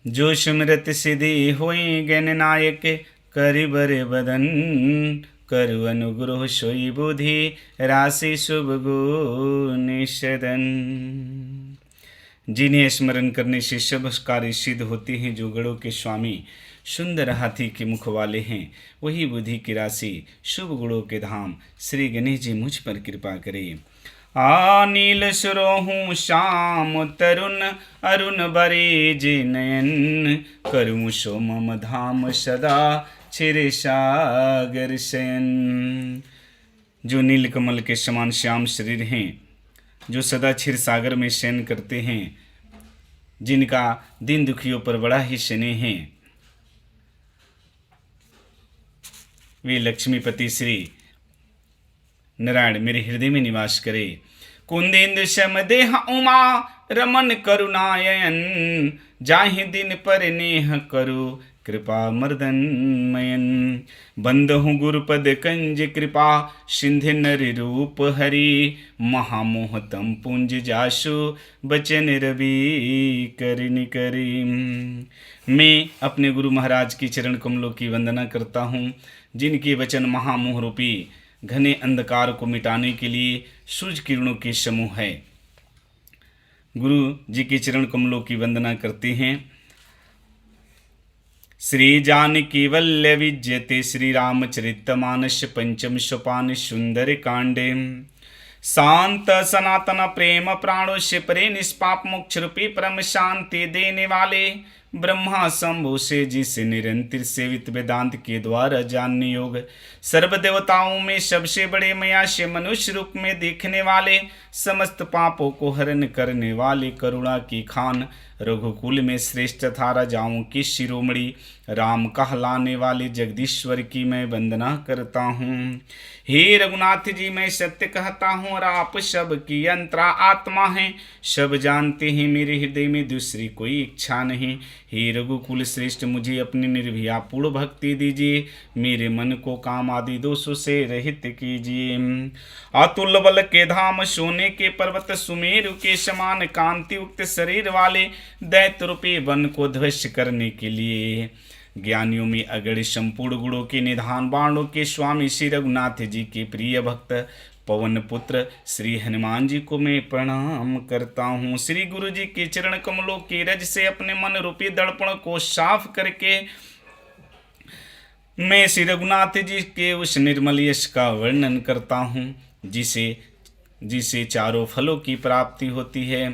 जो सुमिरत सिद्धि होई गण नायक, करि बर बदन करु अनुग्रह सोई बुद्धि, राशि शुभ गुण सदन। जिन्हें स्मरण करने से सब कार्य सिद्ध होते हैं, जो गणों के स्वामी सुंदर हाथी के मुख वाले हैं, वही बुद्धि की राशि शुभ गुणों के धाम श्री गणेश जी मुझ पर कृपा करें। नील सुरोहूँ श्याम तरुण, अरुण बरे जे नयन, करूँ सो मम धाम सदा क्षीर सागर शयन। जो नीलकमल के समान श्याम शरीर हैं, जो सदा क्षीर सागर में शयन करते हैं, जिनका दीन दुखियों पर बड़ा ही स्नेह है, वे लक्ष्मीपति श्री नारायण मेरे हृदय में निवास करे। कुंदेन्द्र सम देह उमा रमन करुणायन, जाहि दिन पर नेह करो कृपा मर्दन मयन। बंदहु गुरुपद कंज कृपा, सिंधु नर रूप हरि, महामोहतम पुंज जासु बचन रवि करिन करी। मैं अपने गुरु महाराज की चरण कमलों की वंदना करता हूँ, जिनके वचन महामोह रूपी घने अंधकार को मिटाने के लिए सूर्य किरणों के समूह है। गुरु जी के चरण कमलों की वंदना करते हैं। श्री जानकी वल्लभ विजयते श्री रामचरितमानस पंचम सोपान सुंदर कांडे। शांत सनातन प्रेम प्राणों से परे निष्पाप मोक्ष रूपी परम शांति देने वाले ब्रह्मा शंभु से जिसे निरंतर सेवित वेदांत के द्वारा जानने योग, सर्व देवताओं में सबसे बड़े मया से मनुष्य रूप में देखने वाले, समस्त पापों को हरण करने वाले करुणा की खान, रघुकुल में श्रेष्ठ था राजाओं की शिरोमणि, राम कहलाने वाले जगदीश्वर की मैं वंदना करता हूँ। हे रघुनाथ जी, मैं सत्य कहता हूँ और आप सब की अंतरा आत्मा हैं, सब जानते हैं मेरे हृदय में दूसरी कोई इच्छा नहीं। हे रघुकुल श्रेष्ठ, मुझे अपनी निर्भया पूर्ण भक्ति दीजिए, मेरे मन को काम आदि दोषों से रहित कीजिए। अतुल बल के धाम, सोने के पर्वत सुमेरु के समान कांति युक्त शरीर वाले दैत्य रूपी वन को ध्वस्त करने के लिए ज्ञानियों में अगणित संपूर्ण गुणों के निधान, बाणों के स्वामी श्री रघुनाथ जी के प्रिय भक्त पवन पुत्र श्री हनुमान जी को मैं प्रणाम करता हूँ। श्री गुरु जी के चरण कमलों के रज से अपने मन रूपी दर्पण को साफ करके मैं श्री रघुनाथ जी के उस निर्मल यश का वर्णन करता हूँ, जिसे चारों फलों की प्राप्ति होती है।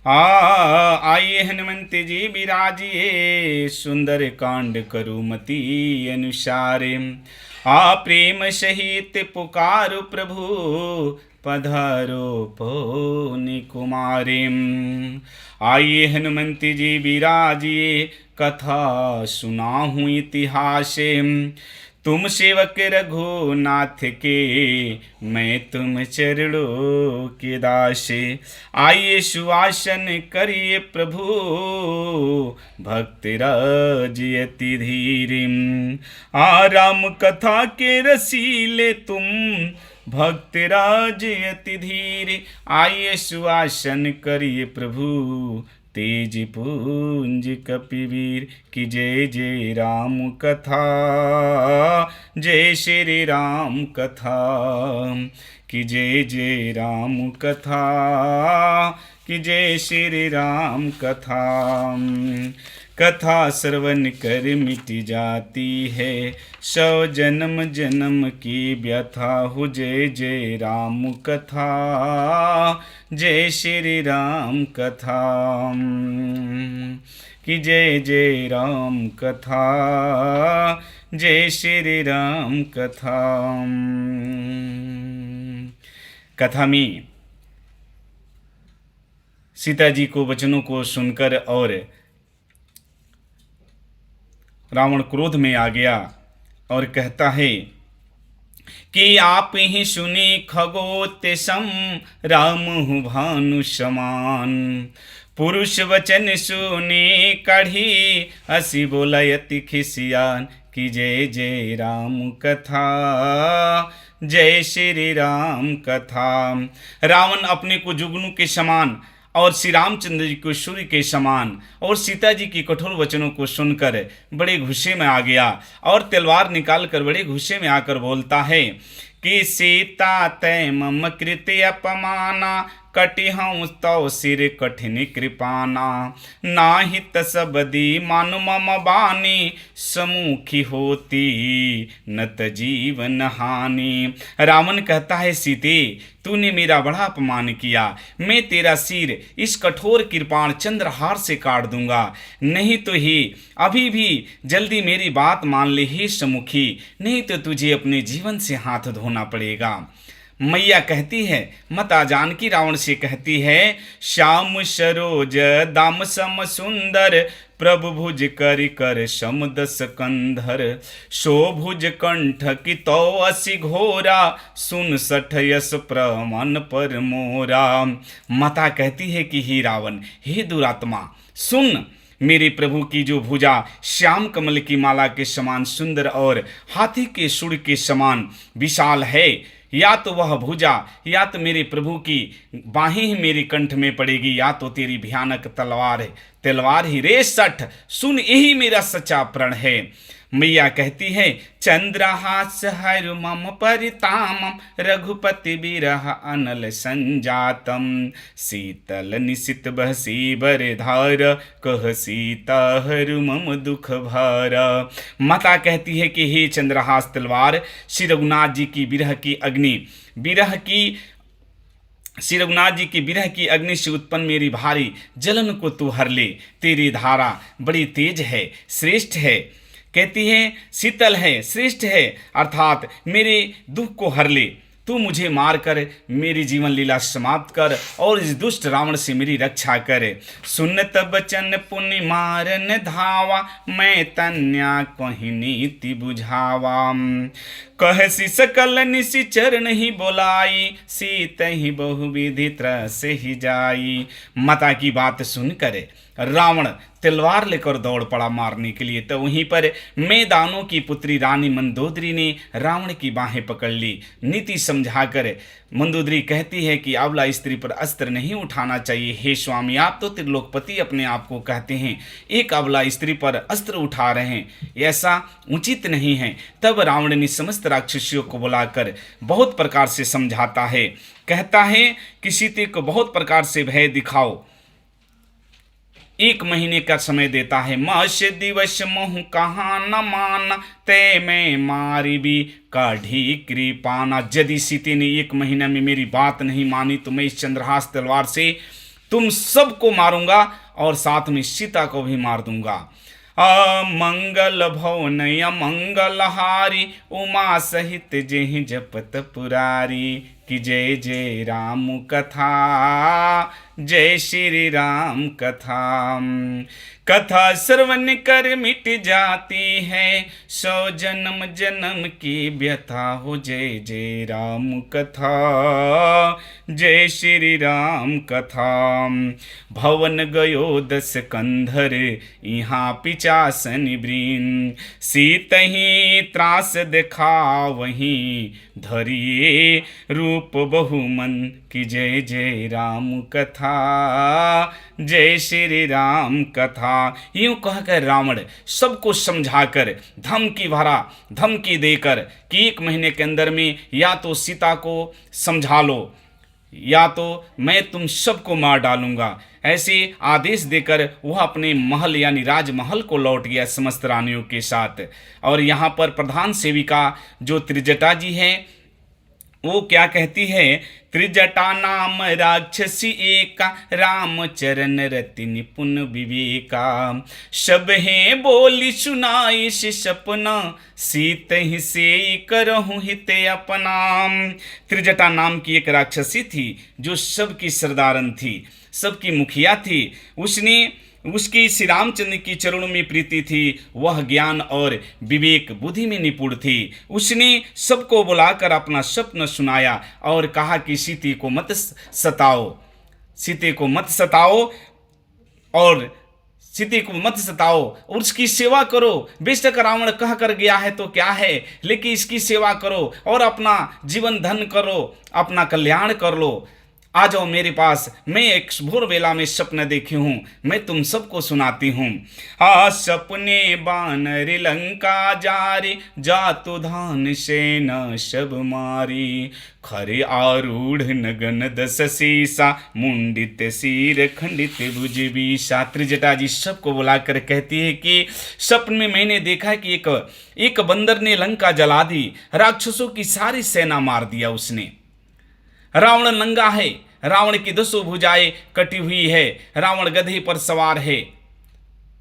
आइए हनुमंत जी विराजिए, सुंदर कांड करुमति अनुसारे। प्रेम सहित पुकारो प्रभु, पधारो पौनि कुमारे। आइए हनुमंत जी विराजिए, कथा सुनाहूँ इतिहास, तुम सेवक रघुनाथ के, मैं तुम चरणों के दास। आइए सुवासन करिए प्रभु, भक्त राजयति धीरे। राम कथा के रसीले तुम, भक्त राजयति धीरे। आइए सुवासन करिए प्रभु, तेज पुंज कपिवीर। की जय जय राम कथा, जय श्री राम कथा, की जय जय राम कथा, की जय श्री राम कथा। कथा श्रवण कर मिट जाती है, सौ जन्म जन्म की व्यथा हो। जय जय राम कथा, जय श्री राम कथा, कि जय जय राम कथा, जय श्री राम कथा। कथा में सीता जी को वचनों को सुनकर और रावण क्रोध में आ गया और कहता है कि आप ही सुनी खगोते सम, राम हूँ भानु समान। पुरुष वचन सुनी कढ़ी, हसी बोला यति खिसियान। की जय जय राम कथा, जय श्री राम कथा। रावण अपने को जुगनू के समान और श्री रामचंद्र जी को सूर्य के समान और सीता जी की कठोर वचनों को सुनकर बड़े गुस्से में आ गया और तलवार निकाल कर बड़े गुस्से में आकर बोलता है कि सीता तय मम कृति अपमाना कटिहं तव सिर कठिन कृपाना नाही तसबदी मानु मम बानी सम्मुखी होती नत जीवन हानि। रावण कहता है सीते तूने मेरा बड़ा अपमान किया, मैं तेरा सिर इस कठोर कृपाण चंद्रहार से काट दूंगा, नहीं तो ही अभी भी जल्दी मेरी बात मान ले हे सम्मुखी, नहीं तो तुझे अपने जीवन से हाथ धोना पड़ेगा। मैया कहती है, माता जानकी रावण से कहती है, श्याम सरोज दाम सम सुंदर प्रभु भुज करि कर सम दस कंधर शोभुज कंठ की तो असि घोरा सुन सठ यस प्रमन पर मोरा। माता कहती है कि हे रावण, हे दुरात्मा, सुन मेरे प्रभु की जो भुजा श्याम कमल की माला के समान सुंदर और हाथी के सूंड के समान विशाल है, या तो वह भुजा या तो मेरे प्रभु की बाहें ही मेरी कंठ में पड़ेगी, या तो तेरी भयानक तलवार ही रे सठ, सुन यही मेरा सच्चा प्रण है। मैया कहती है, चंद्रहास हर मम परितामम रघुपति बिरह अनल संजातम शीतल निशित बहसी बर धार कह सीता हर मम दुख भार। माता कहती है कि हे चंद्रहास तलवार, श्री रघुनाथ जी की विरह की अग्नि श्री रघुनाथ जी की विरह की अग्नि से उत्पन्न मेरी भारी जलन को तू हर ले, तेरी धारा बड़ी तेज है, श्रेष्ठ है। कहती है शीतल है, श्रेष्ठ है, अर्थात मेरे दुख को हर ले, तू मुझे मार कर मेरी जीवन लीला समाप्त कर और इस दुष्ट रावण से मेरी रक्षा कर। सुनत बचन पुनि मारन धावा मैं तन्या कहीं नीति बुझावा कहसी सकल निशि चरण ही बोलाई सीत ही बहुविधि त्रस ही जाई। माता की बात सुनकर रावण तलवार लेकर दौड़ पड़ा मारने के लिए। तो वहीं पर मैदानों की पुत्री रानी मंदोदरी ने रावण की बाहें पकड़ ली। नीति समझाकर मंदोदरी कहती है कि अबला स्त्री पर अस्त्र नहीं उठाना चाहिए। हे स्वामी, आप तो त्रिलोकपति अपने आप को कहते हैं, एक अबला स्त्री पर अस्त्र उठा रहे हैं, ऐसा उचित नहीं है। तब रावण ने समस्त राक्षसियों को बुलाकर बहुत प्रकार से समझाता है। कहता है कि सीते को बहुत प्रकार से भय दिखाओ, 1 महीने का समय देता है। मास दिवस मोह कहाँ न माना ते मैं मारी भी काढ़ी कृपाना। यदि सीते ने 1 महीने में मेरी बात नहीं मानी तो मैं इस चंद्रहास तलवार से तुम सबको मारूंगा और साथ में सीता को भी मार दूंगा। मंगल भवन मंगलहारी उमा सहित जेहि जपत पुरारी कि जय जय राम कथा जय श्री राम कथा। कथा श्रवण कर मिट जाती है 100 जन्म जन्म की व्यथा हो। जय जय राम कथा जय श्री राम कथा। भवन गयो 10 कंधर यहाँ पिचासन ब्रीन सीतहि त्रास देखा वहीं धरिए रूप बहुमन की जय जय राम कथा जय श्री राम कथा। यूं कहकर रावण सबको समझाकर धमकी देकर कि 1 महीने के अंदर में या तो सीता को समझा लो या तो मैं तुम सबको मार डालूंगा, ऐसे आदेश देकर वह अपने महल यानी राजमहल को लौट गया समस्त रानियों के साथ। और यहाँ पर प्रधान सेविका जो त्रिजटा जी हैं वो क्या कहती है, त्रिजटा नाम राक्षसी एका राम चरण रति निपुण विवेका सब है बोली सुनाई से सपना सीत ही से करहु हित अपना। त्रिजटा नाम की एक राक्षसी थी जो सबकी सरदारन थी, सबकी मुखिया थी। उसकी श्री रामचंद्र की चरणों में प्रीति थी, वह ज्ञान और विवेक बुद्धि में निपुण थी। उसने सबको बुलाकर अपना स्वप्न सुनाया और कहा कि सीते को मत सताओ और उसकी सेवा करो। बेशक रावण कह कर गया है तो क्या है, लेकिन इसकी सेवा करो और अपना जीवन धन करो, अपना कल्याण कर लो। आ जाओ मेरे पास, मैं एक भोर वेला में सपन देखी हूँ, मैं तुम सबको सुनाती हूँ। आ सपने बानर लंका जारे, जातु धान सेना सब मारी, खरे आरूढ़ नगन दस सीसा, मुंडित सिर खंडित भुज बीसा। त्रिजटा जी सबको बुलाकर कहती है कि सपन में मैंने देखा कि एक बंदर ने लंका जला दी, राक्षसों की सारी सेना मार दिया उसने। रावण नंगा है, रावण की 10 भुजाएं कटी हुई है, रावण गधे पर सवार है,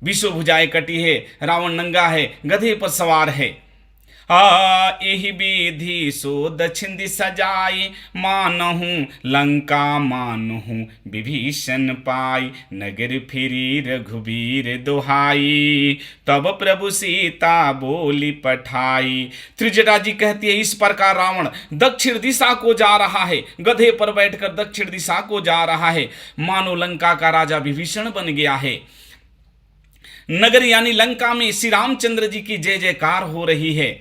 20 भुजाएं कटी है, रावण नंगा है, गधे पर सवार है। एहि विधि सो दक्षिण दिशा जाई, मानहूँ लंका मानहूँ विभीषण पाई, नगर फिरी रघुबीर दुहाई, तब प्रभु सीता बोली पठाई। त्रिजटा जी कहती है इस प्रकार रावण दक्षिण दिशा को जा रहा है, गधे पर बैठकर दक्षिण दिशा को जा रहा है, मानो लंका का राजा विभीषण बन गया है। नगर यानी लंका में श्री रामचंद्र जी की जय जयकार हो रही है,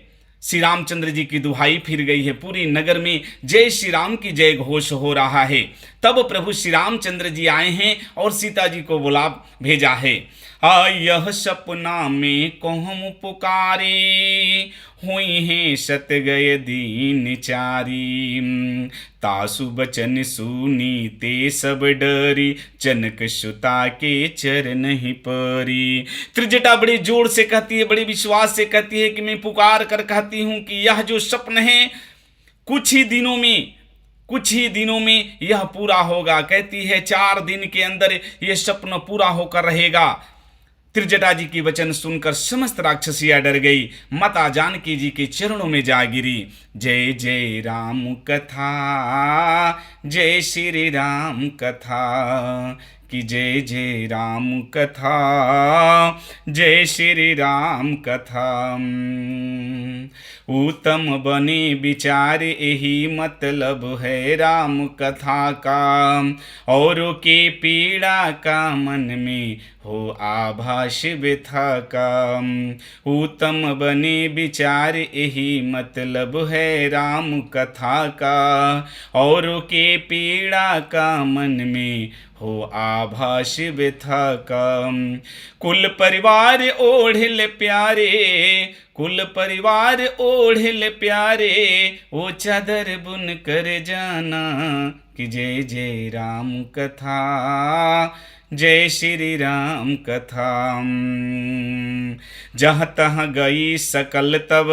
श्री रामचंद्र जी की दुहाई फिर गई है, पूरी नगर में जय श्री राम की जय घोष हो रहा है। तब प्रभु श्री रामचंद्र जी आए हैं और सीता जी को बुला भेजा है। यह सपना में कहम पुकारे, हुई हैं सत गय दीन चारी, तासु बचन सुनी ते सब डरी, जनक सुता के चरण ही परी। त्रिजटा बड़े जोर से कहती है, बड़े विश्वास से कहती है कि मैं पुकार कर कहती हूँ कि यह जो स्वप्न है कुछ ही दिनों में यह पूरा होगा। कहती है 4 दिन के अंदर यह स्वप्न पूरा होकर रहेगा। त्रिजटा जी की वचन सुनकर समस्त राक्षसियां डर गई, माता जानकी जी के चरणों में जा गिरी। जय जय राम कथा, जय श्री राम कथा, कि जय जय राम कथा, जय श्री राम कथा। उत्तम बने विचार यही मतलब है राम कथा का, औरों के पीड़ा का मन में हो आभास व्यथा का। उत्तम बने विचार यही मतलब है राम कथा का, औरों के पीड़ा का मन में हो आभास व्यथा का। कुल परिवार ओढ़िल प्यारे, कुल परिवार ओढ़िल प्यारे, ओ चादर बुन कर जाना, कि जय जय राम कथा, जय श्री राम कथा। जहाँ तहाँ गई सकल तब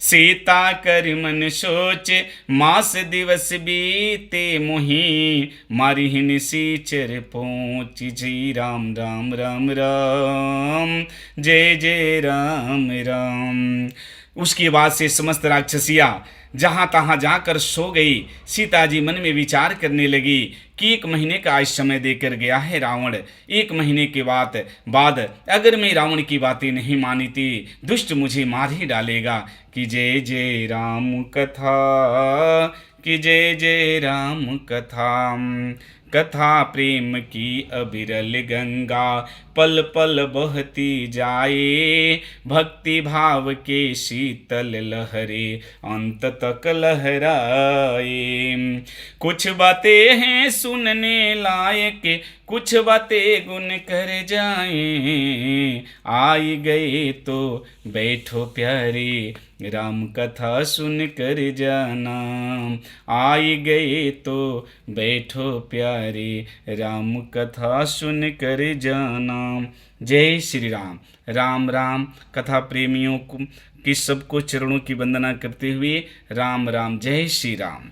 सीता कर मन सोच, मास दिवस बीते मोही मारिहिन सीचर पहुँच। जय राम राम राम राम, जय जय राम राम। उसके बाद से समस्त राक्षसियाँ जहाँ तहाँ जाकर सो गई। सीता जी मन में विचार करने लगी कि 1 महीने का आज समय देकर गया है रावण, 1 महीने के बाद अगर मैं रावण की बातें नहीं मानी थी, दुष्ट मुझे मार ही डालेगा। कि जय जय राम कथा, कि जय जय राम कथा। कथा प्रेम की अविरल गंगा, पल पल बहती जाए, भक्ति भाव के शीतल लहरे अंत तक लहराए। कुछ बातें हैं सुनने लायक, कुछ बातें गुन कर जाएं, आई गए तो बैठो प्यारे, राम कथा सुन कर जाना। आई गए तो बैठो प्यारे, राम कथा सुन कर जाना। जय श्री राम। राम राम। कथा प्रेमियों को की सबको चरणों की वंदना करते हुए राम राम। जय श्री राम।